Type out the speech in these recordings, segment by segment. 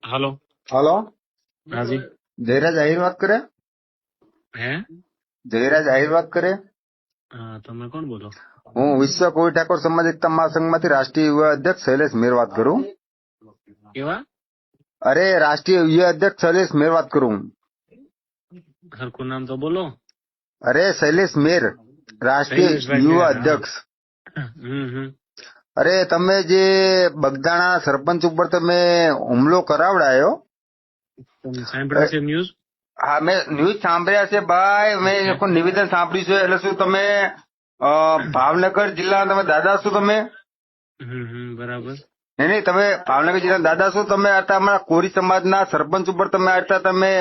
હાલો. Hello, હાજી. જયરાજ આહિર વાત કરે? હે? જયરાજ આહિર વાત કરે? હા, તમે કોણ બોલો? હું વિશ્વ કોળી ઠાકોર સમાજ એકતા મહાસંઘમાંથી રાષ્ટ્રીય યુવા અધ્યક્ષ શૈલેષ મેર વાત કરું. કેવા? અરે રાષ્ટ્રીય યુવા અધ્યક્ષ શૈલેષ મેર વાત કરું. હરખું નામ તો બોલો. અરે શૈલેષ મેર, રાષ્ટ્રીય શૈલેષભાઈ યુવા મેર, હા. અધ્યક્ષ. હમ. અરે તમે જે બગદાણા સરપંચ ઉપર તમે હુમલો કરાવડાયો. તમે સાંભળ્યા છે ન્યૂઝ? હા, મેં ન્યૂઝ સાંભળ્યા છે ભાઈ. મેં લોકો નિવેદન સાંભળ્યું છે. એટલે શું તમે ભાવનગર જિલ્લાના તમે દાદા છો તમે? બરાબર. નહીં, તમે ભાવનગર જિલ્લાના દાદા છો. તમે હતા અમારા કોરી સમાજના સરપંચ ઉપર તમે હતા તમે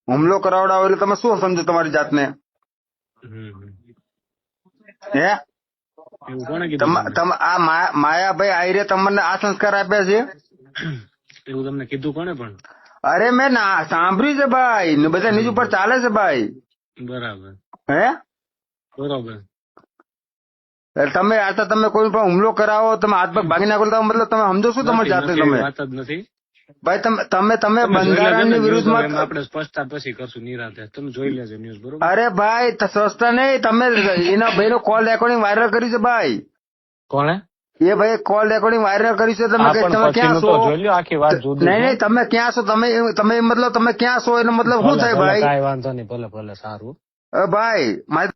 હુમલો કરાવડાવો એટલે તમે શું સમજો તમારી જાતને? હે? એવું કોણે કીધું તમને? આ માયાભાઈ આહિરે તમને આ સંસ્કાર આપ્યા છે? એવું તમને કીધું કોણે પણ? અરે મેં સાંભળ્યું છે ભાઈ, ને બધા ન્યૂઝ ઉપર ચાલે છે ભાઈ. બરાબર. હે? બરોબર. એટલે તમે આતા તમે કોઈ પણ હુમલો કરાવો, તમે હાથ પગ ભાગી નાખો, તો મતલબ તમે સમજો શું તમારી જાતને? નથી, તમે એવી વાત જ નથી. ભાઈ તમે તમે જોઈ લેજો ને બંધારણની ન્યૂઝ. વિરુદ્ધમાં. હવે આપણે સ્પષ્ટતા પછી કરશું નિરાંતે. તમે જોઈ લેજો ન્યૂઝ, બરોબર? અરે ભાઈ સસ્તા નહીં, તમે એના ભાઈનો કોલ રેકોર્ડિંગ વાયરલ કર્યું છે ભાઈ. કોણે? એ ભાઈ કોલ રેકોર્ડિંગ વાયરલ કર્યું છે. તમે પણ તમે ક્યાં પછીનું છો? તો જોઈ લ્યો, આખી વાત જુદી છે. નહીં, તમે ક્યાં છો? તમે મતલબ તમે ક્યાં છો એનો મતલબ શું થાય ભાઈ? કાંઈ વાંધો નહીં, ભલે સારું. ભાઈ મારે